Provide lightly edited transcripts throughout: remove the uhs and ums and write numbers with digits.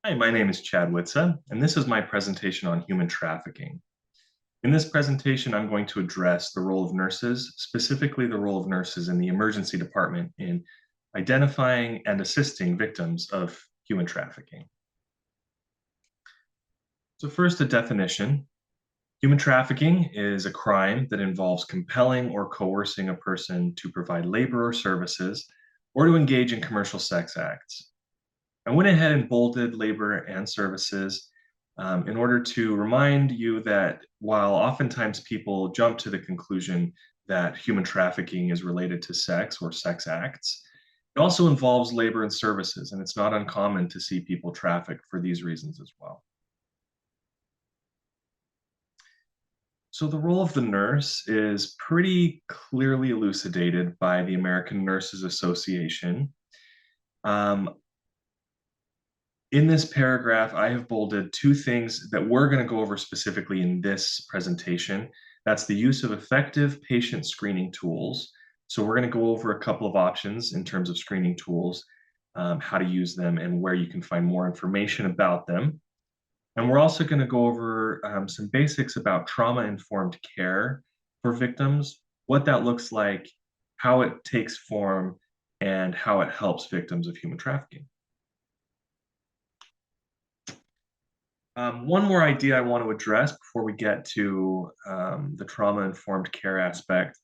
Hi, my name is Chad Witsa, and this is my presentation on human trafficking. In this presentation, I'm going to address the role of nurses, specifically the role of nurses in the emergency department in identifying and assisting victims of human trafficking. So first, a definition. Human trafficking is a crime that involves compelling or coercing a person to provide labor or services or to engage in commercial sex acts. I went ahead and bolded labor and services in order to remind you that while oftentimes people jump to the conclusion that human trafficking is related to sex or sex acts, it also involves labor and services, and it's not uncommon to see people traffic for these reasons as well. So the role of the nurse is pretty clearly elucidated by the American Nurses Association. Um, In this paragraph, I have bolded two things that we're going to go over specifically in this presentation. That's the use of effective patient screening tools. So we're going to go over a couple of options in terms of screening tools, how to use them, and where you can find more information about them. And we're also going to go over some basics about trauma-informed care for victims, what that looks like, how it takes form, and how it helps victims of human trafficking. One more idea I want to address before we get to the trauma-informed care aspect.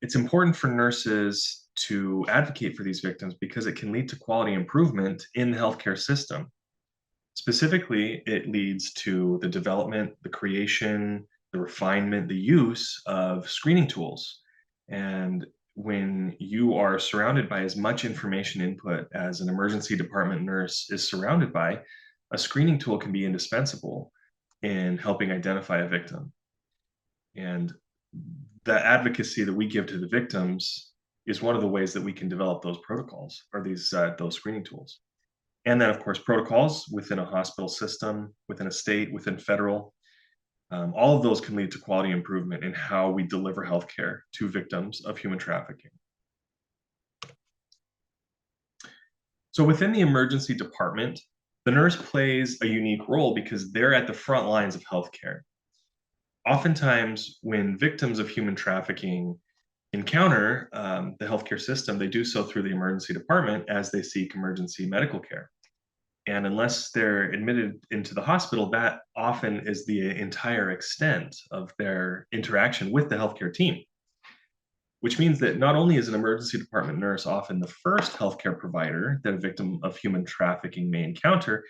It's important for nurses to advocate for these victims because it can lead to quality improvement in the healthcare system. Specifically, it leads to the development, the creation, the refinement, the use of screening tools. And when you are surrounded by as much information input as an emergency department nurse is surrounded by, a screening tool can be indispensable in helping identify a victim. And the advocacy that we give to the victims is one of the ways that we can develop those protocols or those screening tools. And then, of course, protocols within a hospital system, within a state, within federal. All of those can lead to quality improvement in how we deliver healthcare to victims of human trafficking. So within the emergency department, the nurse plays a unique role because they're at the front lines of healthcare. Oftentimes, when victims of human trafficking encounter the healthcare system, they do so through the emergency department as they seek emergency medical care. And unless they're admitted into the hospital, that often is the entire extent of their interaction with the healthcare team, which means that not only is an emergency department nurse often the first healthcare provider that a victim of human trafficking may encounter,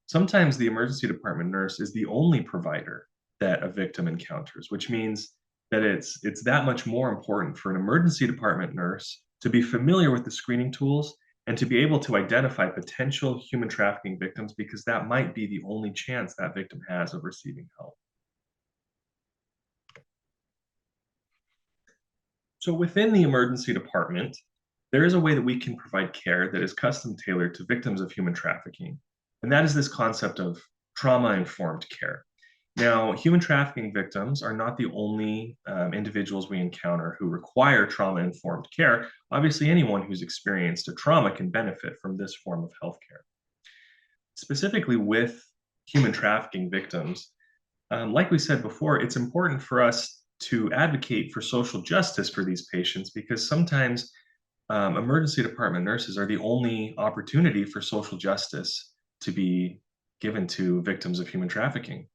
sometimes the emergency department nurse is the only provider that a victim encounters, which means that it's that much more important for an emergency department nurse to be familiar with the screening tools and to be able to identify potential human trafficking victims because that might be the only chance that victim has of receiving help. So within the emergency department, there is a way that we can provide care that is custom tailored to victims of human trafficking. And that is this concept of trauma-informed care. Now, human trafficking victims are not the only individuals we encounter who require trauma-informed care. Obviously, anyone who's experienced a trauma can benefit from this form of healthcare. Specifically with human trafficking victims, like we said before, it's important for us to advocate for social justice for these patients because sometimes emergency department nurses are the only opportunity for social justice to be given to victims of human trafficking.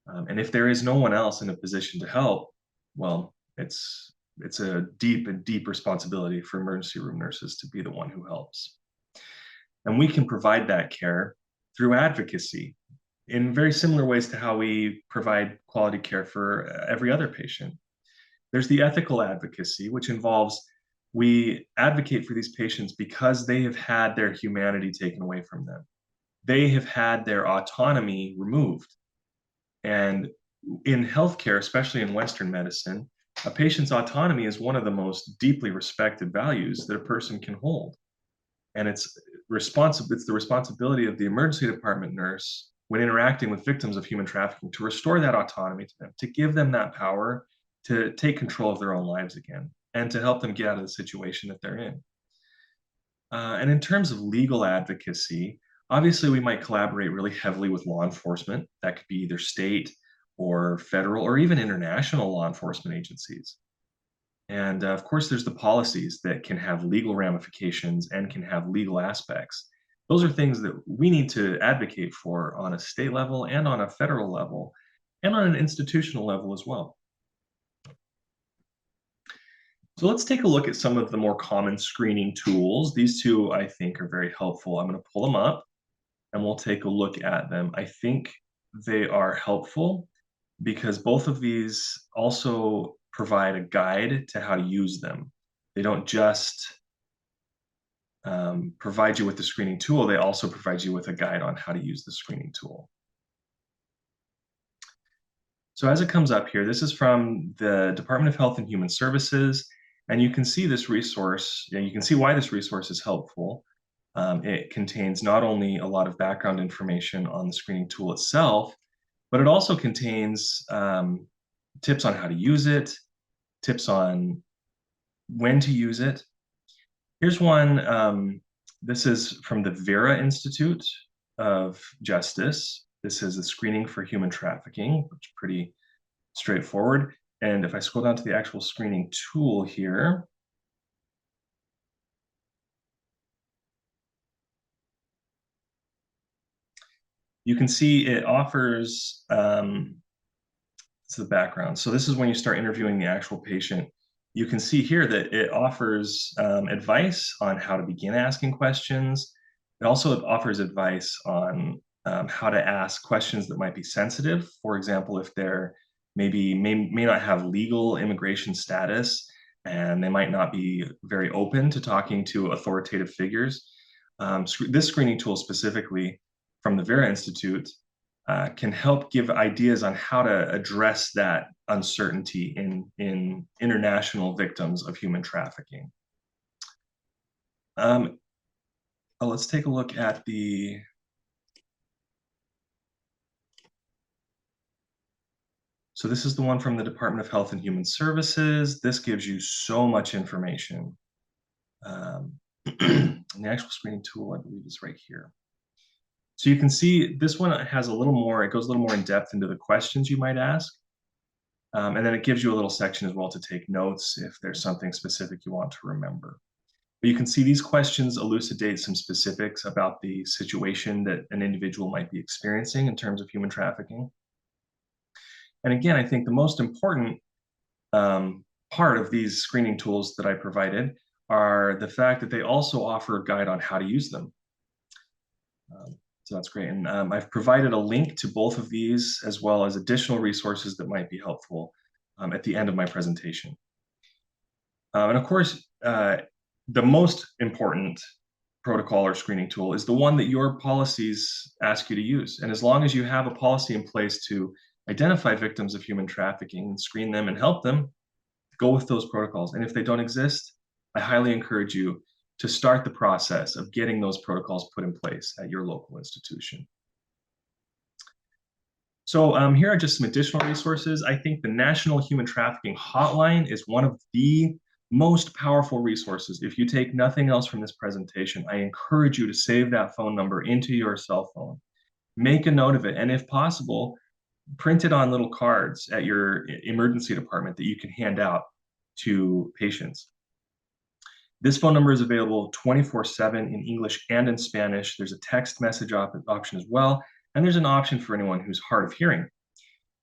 And if there is no one else in a position to help, well, it's a deep responsibility for emergency room nurses to be the one who helps. And we can provide that care through advocacy in very similar ways to how we provide quality care for every other patient. There's the ethical advocacy, which involves we advocate for these patients because they have had their humanity taken away from them. They have had their autonomy removed. And in healthcare, especially in Western medicine, a patient's autonomy is one of the most deeply respected values that a person can hold. And it's the responsibility of the emergency department nurse when interacting with victims of human trafficking to restore that autonomy to them, to give them that power to take control of their own lives again, and to help them get out of the situation that they're in. And in terms of legal advocacy, Obviously, we might collaborate really heavily with law enforcement. That could be either state or federal or even international law enforcement agencies. And of course, there's the policies that can have legal ramifications and can have legal aspects. Those are things that we need to advocate for on a state level and on a federal level and on an institutional level as well. So let's take a look at some of the more common screening tools. These two, I think, are very helpful. I'm going to pull them up and we'll take a look at them. I think they are helpful because both of these also provide a guide to how to use them. They don't just provide you with the screening tool, they also provide you with a guide on how to use the screening tool. So as it comes up here, this is from the Department of Health and Human Services, and you can see this resource, you can see why this resource is helpful. It contains not only a lot of background information on the screening tool itself, but it also contains tips on how to use it, tips on when to use it. Here's one. This is from the Vera Institute of Justice. This is the screening for human trafficking, which is pretty straightforward. And if I scroll down to the actual screening tool here, you can see it offers it's the background. So this is when you start interviewing the actual patient. You can see here that it offers advice on how to begin asking questions. It also offers advice on how to ask questions that might be sensitive. For example, if they're may not have legal immigration status and they might not be very open to talking to authoritative figures. This screening tool specifically from the Vera Institute can help give ideas on how to address that uncertainty in international victims of human trafficking. Let's take a look at the So this is the one from the Department of Health and Human Services. This gives you so much information. And the actual screening tool, I believe, is right here. So you can see this one has a little more, it goes a little more in depth into the questions you might ask. And then it gives you a little section as well to take notes if there's something specific you want to remember. But you can see these questions elucidate some specifics about the situation that an individual might be experiencing in terms of human trafficking. And again, I think the most important part of these screening tools that I provided are the fact that they also offer a guide on how to use them. So that's great. And I've provided a link to both of these as well as additional resources that might be helpful at the end of my presentation. And of course, the most important protocol or screening tool is the one that your policies ask you to use. And as long as you have a policy in place to identify victims of human trafficking and screen them and help them, go with those protocols. And if they don't exist, I highly encourage you to start the process of getting those protocols put in place at your local institution. So here are just some additional resources. I think the National Human Trafficking Hotline is one of the most powerful resources. If you take nothing else from this presentation, I encourage you to save that phone number into your cell phone. Make a note of it, and if possible, print it on little cards at your emergency department that you can hand out to patients. This phone number is available 24/7 in English and in Spanish. There's a text message option as well, and there's an option for anyone who's hard of hearing.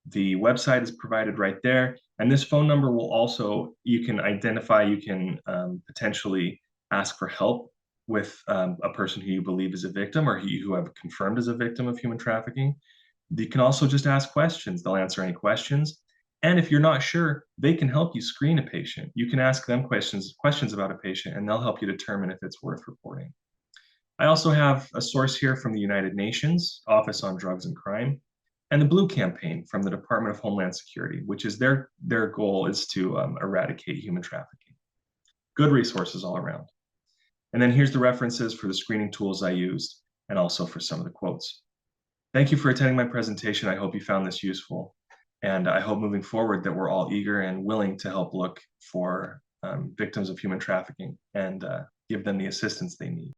The website is provided right there, and this phone number will also, you can potentially ask for help with a person who you believe is a victim or who you have confirmed as a victim of human trafficking. You can also just ask questions. They'll answer any questions. And if you're not sure, they can help you screen a patient. You can ask them questions about a patient, and they'll help you determine if it's worth reporting. I also have a source here from the United Nations Office on Drugs and Crime, and the Blue Campaign from the Department of Homeland Security, which is their goal is to eradicate human trafficking. Good resources all around. And then here's the references for the screening tools I used, and also for some of the quotes. Thank you for attending my presentation. I hope you found this useful. And I hope moving forward that we're all eager and willing to help look for victims of human trafficking and give them the assistance they need.